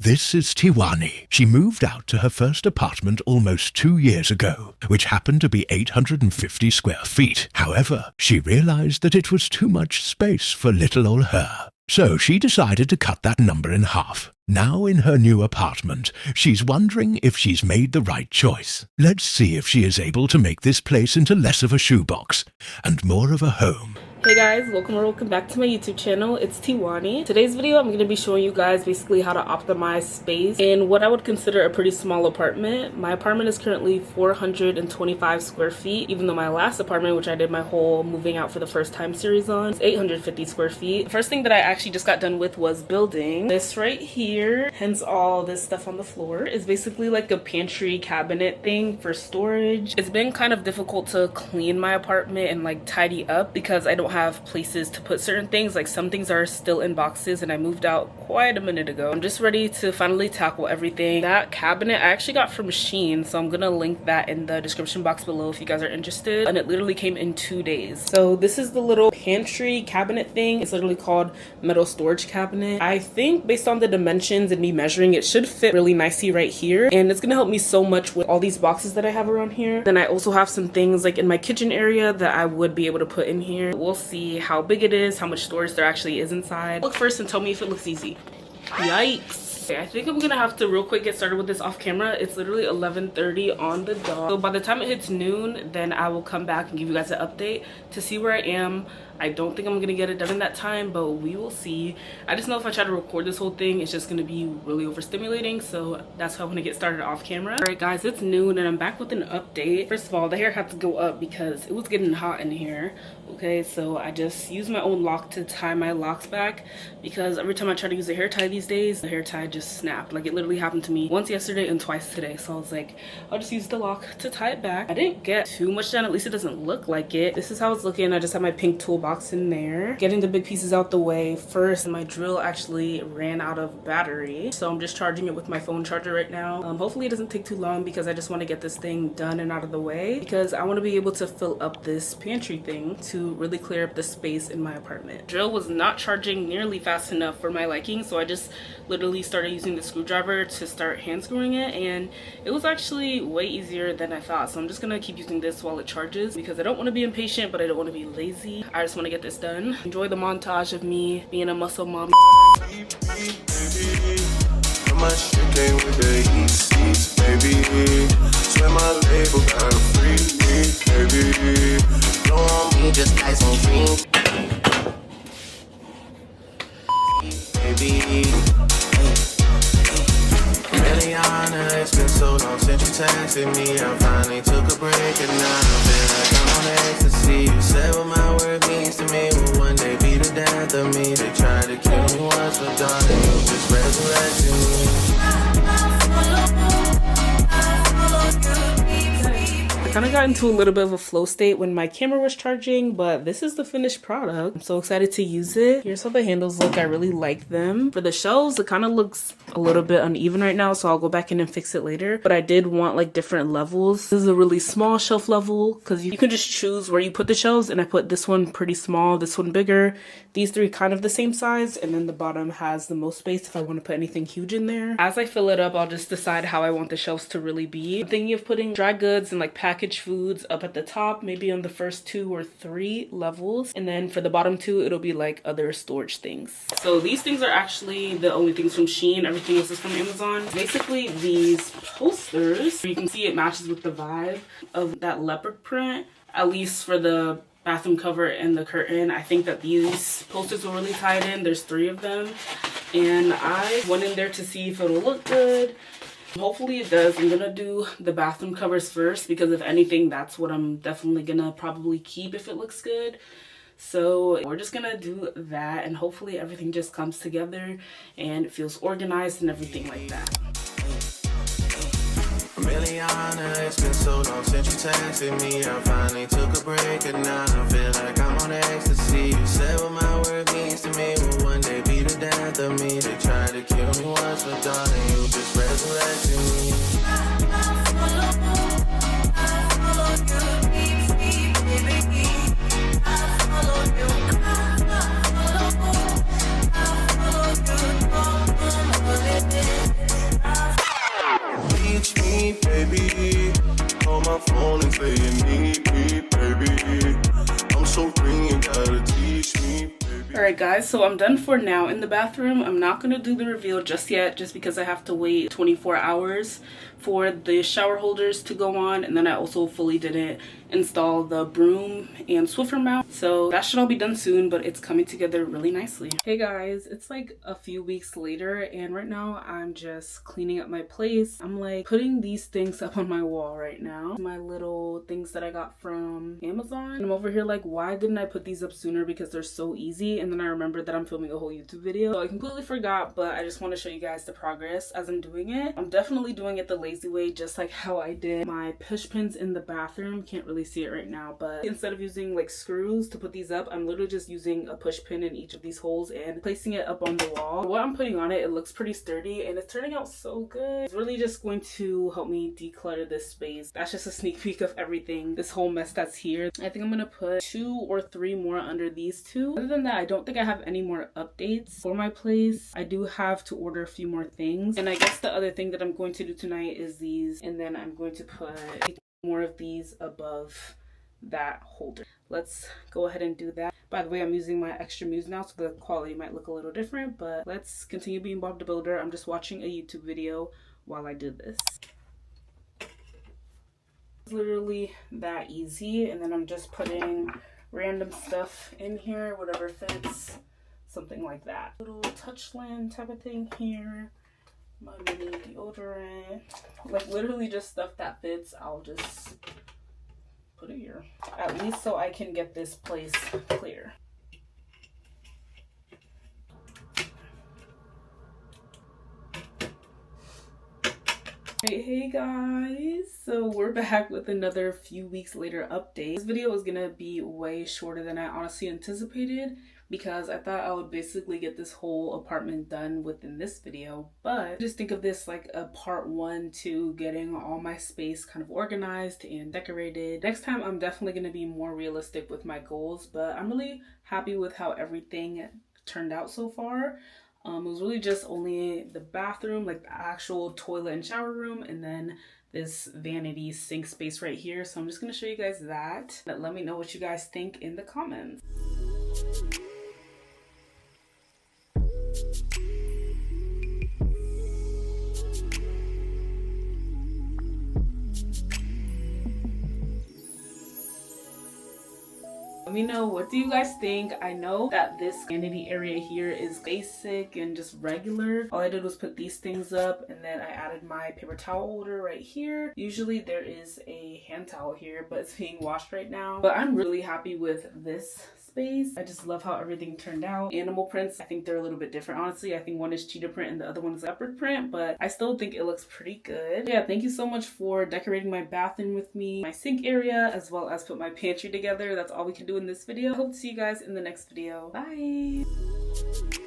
This is Tiwani. She moved out to her first apartment almost 2 years ago, which happened to be 850 square feet. However, she realized that it was too much space for little old her. So she decided to cut that number in half. Now in her new apartment, she's wondering if she's made the right choice. Let's see if she is able to make this place into less of a shoebox and more of a home. Hey guys, welcome back to my YouTube channel. It's Tiwani. Today's video I'm going to be showing you guys basically how to optimize space in what I would consider a pretty small apartment. My apartment is currently 425 square feet, even though my last apartment, which I did my whole moving out for the first time series on, is 850 square feet. The first thing that I actually just got done with was building this right here, hence all this stuff on the floor. It's basically like a pantry cabinet thing for storage. It's been kind of difficult to clean my apartment and like tidy up because I don't have places to put certain things. Like some things are still in boxes and I moved out quite a minute ago. I'm just ready to finally tackle everything. That cabinet I actually got from SHEIN, so I'm gonna link that in the description box below if you guys are interested, and it literally came in 2 days. So this is the little pantry cabinet thing. It's literally called metal storage cabinet. I think based on the dimensions and me measuring, it should fit really nicely right here, and it's gonna help me so much with all these boxes that I have around here. Then I also have some things like in my kitchen area that I would be able to put in here. We'll see how big it is, how much storage there actually is inside. Look first and tell me if it looks easy. Yikes. Okay, I think I'm gonna have to real quick get started with this off camera. It's literally 11:30 on the dot. So by the time it hits noon, then I will come back and give you guys an update to see where I am. I don't think I'm gonna get it done in that time, but we will see. I just know if I try to record this whole thing, it's just gonna be really overstimulating, so that's how I'm gonna get started off camera. All right guys, it's noon and I'm back with an update. First of all, the hair had to go up because it was getting hot in here. Okay, so I just used my own lock to tie my locks back because every time I try to use a hair tie these days, the hair tie just snapped. Like it literally happened to me once yesterday and twice today. So I was like, I'll just use the lock to tie it back. I didn't get too much done, at least it doesn't look like it. This is how it's looking. I just have my pink toolbox in there. Getting the big pieces out the way first. My drill actually ran out of battery, so I'm just charging it with my phone charger right now. Hopefully it doesn't take too long because I just want to get this thing done and out of the way because I want to be able to fill up this pantry thing to really clear up the space in my apartment. Drill was not charging nearly fast enough for my liking, so I just literally started using the screwdriver to start hand screwing it, and it was actually way easier than I thought. So I'm just gonna keep using this while it charges because I don't want to be impatient, but I don't want to be lazy. I just want to get this done. Enjoy the montage of me being a muscle mom. Just like some dream, baby. Really honor, it's been so long since you texted me. I finally took a break and now I feel like I'm on ecstasy. You said what my word means to me will one day be the death of me. They tried to kill me once, but darling, you just resurrected me. I kind of got into a little bit of a flow state when my camera was charging, but this is the finished product. I'm so excited to use it. Here's how the handles look. I really like them. For the shelves, it kind of looks a little bit uneven right now, so I'll go back in and fix it later. But I did want like different levels. This is a really small shelf level because you can just choose where you put the shelves, and I put this one pretty small, this one bigger, these three kind of the same size, and then the bottom has the most space if I want to put anything huge in there. As I fill it up, I'll just decide how I want the shelves to really be. I'm thinking of putting dry goods and like packaged foods up at the top, maybe on the first 2 or 3 levels, and then for the bottom 2 it'll be like other storage things. So these things are actually the only things from SHEIN. Everything else is from Amazon. Basically these posters, you can see it matches with the vibe of that leopard print, at least for the bathroom cover and the curtain. I think that these posters will really tie it in. There's 3 of them, and I went in there to see if it'll look good. Hopefully it does. I'm gonna do the bathroom covers first because if anything, that's what I'm definitely gonna probably keep if it looks good. So we're just gonna do that, and hopefully everything just comes together and it feels organized and everything like that. Really honor, it's been so long since you texted me. I finally took a break and now I feel like I'm on ecstasy. You said what my word means to me will one day be the death of me. They tried to kill me once, but darling, you just resurrected me. I follow you. my phone and say you need me, baby. I'm so green, you gotta teach me, baby. Alright guys, so I'm done for now in the bathroom. I'm not going to do the reveal just yet, just because I have to wait 24 hours for the shower holders to go on, and then I also fully didn't install the broom and Swiffer mount, so that should all be done soon, but it's coming together really nicely. Hey guys, it's like a few weeks later, and right now I'm just cleaning up my place. I'm like putting these things up on my wall right now, my little things that I got from Amazon, and I'm over here like, why didn't I put these up sooner, because they're so easy. And then I remembered that I'm filming a whole YouTube video, so I completely forgot, but I just want to show you guys the progress as I'm doing it. I'm definitely doing it the lazy way, just like how I did my push pins in the bathroom. Can't really see it right now, but instead of using like screws to put these up, I'm literally just using a push pin in each of these holes and placing it up on the wall. What I'm putting on it, it looks pretty sturdy and it's turning out so good. It's really just going to help me declutter this space. That's just a sneak peek of everything, this whole mess that's here. I think I'm gonna put 2 or 3 more under these two. Other than that, I don't think I have any more updates for my place. I do have to order a few more things, and I guess the other thing that I'm going to do tonight is these, and then I'm going to put more of these above that holder. Let's go ahead and do that. By the way, I'm using my extra muse now, so the quality might look a little different, but let's continue being Bob the Builder. I'm just watching a YouTube video while I do this. It's literally that easy, and then I'm just putting random stuff in here, whatever fits, something like that. Little touchland type of thing here, my mini deodorant, like literally just stuff that fits. I'll just put it here, at least so I can get this place clear. Hey guys, so we're back with another few weeks later update. This video is gonna be way shorter than I honestly anticipated, because I thought I would basically get this whole apartment done within this video, but just think of this like a part 1 to getting all my space kind of organized and decorated. Next time I'm definitely going to be more realistic with my goals, but I'm really happy with how everything turned out so far. It was really just only the bathroom, like the actual toilet and shower room, and then this vanity sink space right here. So I'm just going to show you guys that. Let me know what you guys think in the comments. Let me know, what do you guys think? I know that this vanity area here is basic and just regular. All I did was put these things up, and then I added my paper towel holder right here. Usually there is a hand towel here, but it's being washed right now. But I'm really happy with this space. I just love how everything turned out. Animal prints, I think they're a little bit different, honestly. I think one is cheetah print and the other one is leopard print, but I still think it looks pretty good. Yeah, thank you so much for decorating my bathroom with me, my sink area, as well as put my pantry together. That's all we can do in this video. I hope to see you guys in the next video. Bye!